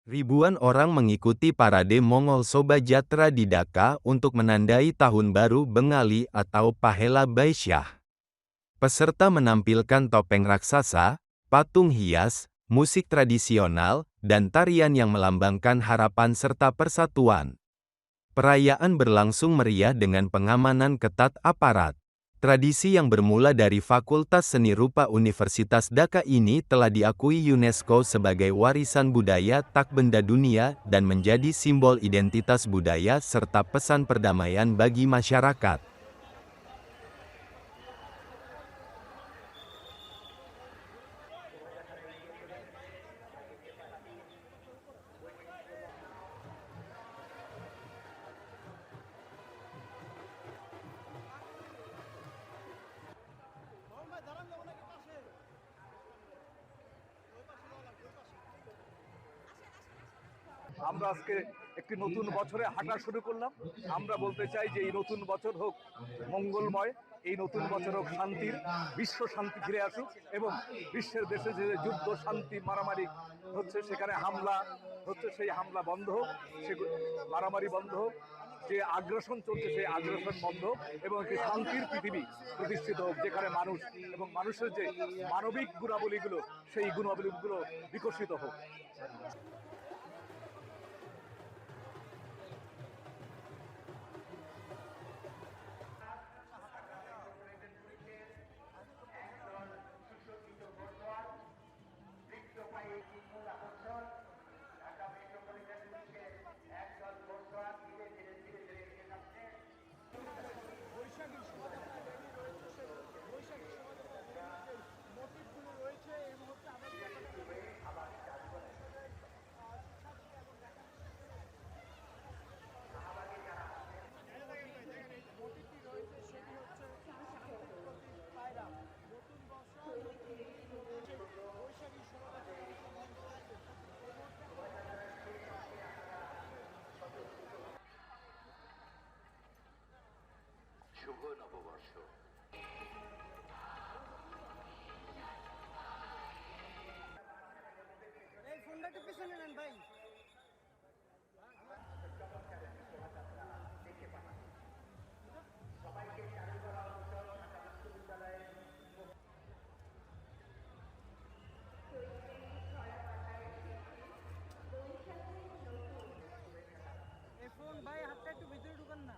Ribuan orang mengikuti parade Mongol Shobhajatra di Dhaka untuk menandai Tahun Baru Bengali atau Pahela Baisyah. Peserta menampilkan topeng raksasa, patung hias, musik tradisional, dan tarian yang melambangkan harapan serta persatuan. Perayaan berlangsung meriah dengan pengamanan ketat aparat. Tradisi yang bermula dari Fakultas Seni Rupa Universitas Dhaka ini telah diakui UNESCO sebagai warisan budaya tak benda dunia dan menjadi simbol identitas budaya serta pesan perdamaian bagi masyarakat. আমরা আজকে একটি নতুন বছরে হাঁটা শুরু করলাম। আমরা বলতে চাই যে এই নতুন বছর হোক মঙ্গলময়, এই নতুন বছর হোক শান্তির, বিশ্ব শান্তি ফিরে আসুক এবং বিশ্বের দেশে যে যুদ্ধ শান্তি মারামারি হচ্ছে সেখানে হামলা হচ্ছে সেই হামলা বন্ধ হোক, সে মারামারি বন্ধ হোক, যে আগ্রাসন চলছে সেই আগ্রাসন বন্ধ হোক এবং একটি শান্তির পৃথিবী প্রতিষ্ঠিত হোক যেখানে মানুষ এবং মানুষের যে মানবিক গুণাবলীগুলো সেই গুণাবলীগুলো বিকশিত হোক। শুভ নববর্ষ। এই ফোনটা একটু পিছনে নেন ভাই। এই ফোন ভাই হাতটা একটু ভিতরে ঢুকান না।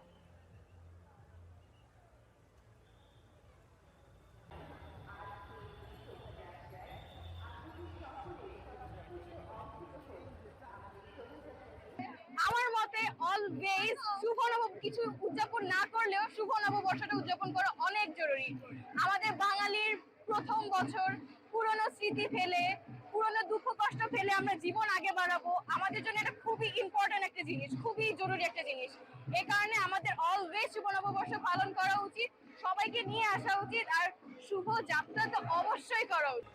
আমার মতে অলওয়েজ শুভ কিছু উদযাপন না করলেও শুভ নববর্ষটা উদযাপন করা অনেক জরুরি। আমাদের বাঙালির প্রথম বছর, পুরনো স্মৃতি ফেলে, পুরনো দুঃখ কষ্ট ফেলে আমরা জীবন আগে বাড়াবো, আমাদের জন্য এটা খুবই ইম্পর্টেন্ট একটা জিনিস, খুবই জরুরি একটা জিনিস। এই কারণে আমাদের অলওয়েজ শুভ নববর্ষ পালন করা উচিত, সবাইকে নিয়ে আসা উচিত, আর শুভ যাত্রা তো অবশ্যই করা উচিত।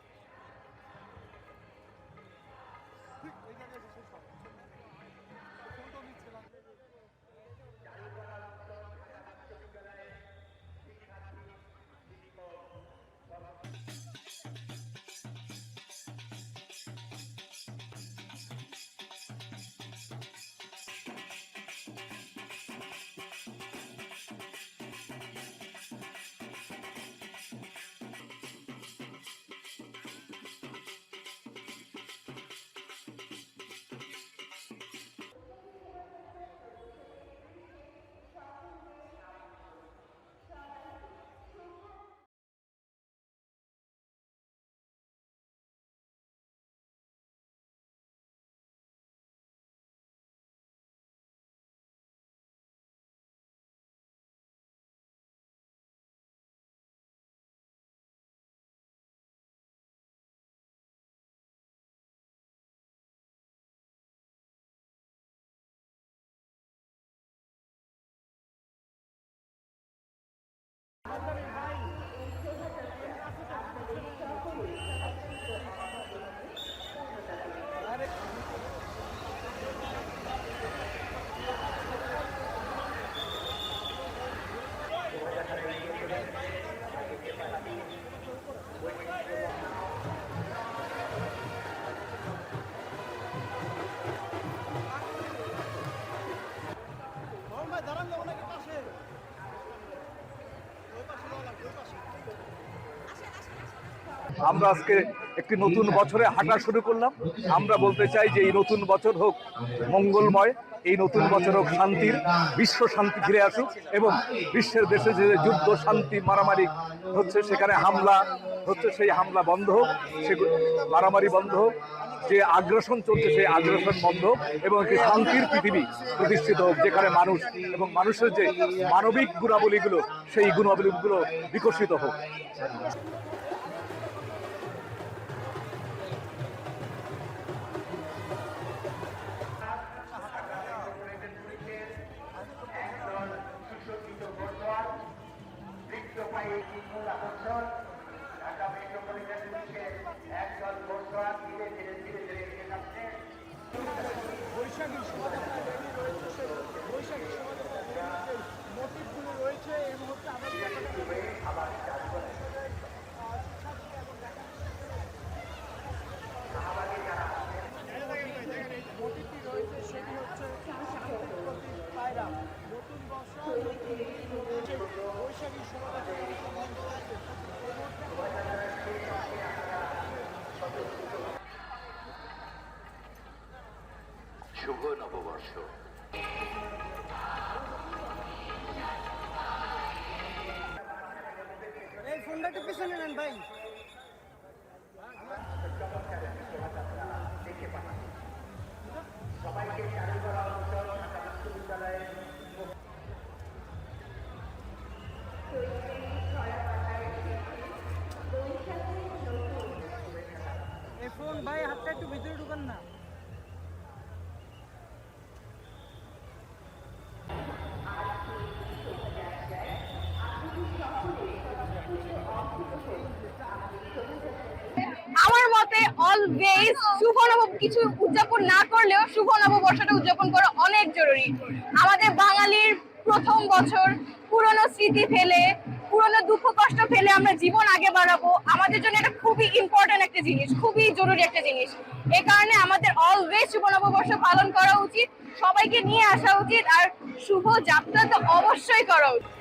আমরা আজকে একটি নতুন বছরে হাঁটা শুরু করলাম। আমরা বলতে চাই যে এই নতুন বছর হোক মঙ্গলময়, এই নতুন বছর হোক শান্তির, বিশ্ব শান্তি ফিরে আসুক এবং বিশ্বের দেশে যে যুদ্ধ শান্তি মারামারি হচ্ছে সেখানে হামলা হচ্ছে সেই হামলা বন্ধ হোক, সে মারামারি বন্ধ হোক, যে আগ্রাসন চলছে সেই আগ্রাসন বন্ধ হোক এবং একটি শান্তির পৃথিবী প্রতিষ্ঠিত হোক যেখানে মানুষ এবং মানুষের যে মানবিক গুণাবলীগুলো সেই গুণাবলীগুলো বিকশিত হোক। বৈশাখী শোভাযাত্রা রেডি রয়েছে, সেই বৈশাখী শোভাযাত্রা রেডির যে মোটিভগুলো রয়েছে এই মুহূর্তে আমাদের মোটিভটি রয়েছে সেটি হচ্ছে শান্তির প্রতীক পায়রা। নতুন বর্ষ বৈশাখী শোভাযাত্রা শুভ নববর্ষ। এই ফোনটা একটু পিছনে নেন ভাই। এই ফোন ভাই হাতটা একটু ভিতরে ঢুকান না। আমার মতে অলওয়েজ শুভ নব কিছু উদযাপন না করলেও শুভ নববর্ষটা উদযাপন করা অনেক জরুরি। আমাদের বাঙালির প্রথম বছর, পুরনো স্মৃতি ফেলে, পুরনো দুঃখ কষ্ট ফেলে আমরা জীবন আগে বাড়াবো। আমাদের জন্য এটা খুবই ইম্পর্টেন্ট একটা জিনিস, খুবই জরুরি একটা জিনিস। এ কারণে আমাদের অলওয়েজ শুভ নববর্ষ পালন করা উচিত, সবাইকে নিয়ে আসা উচিত, আর শুভ যাত্রা তো অবশ্যই করা উচিত।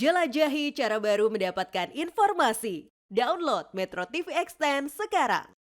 Jelajahi cara baru mendapatkan informasi. Download Metro TV Extend sekarang.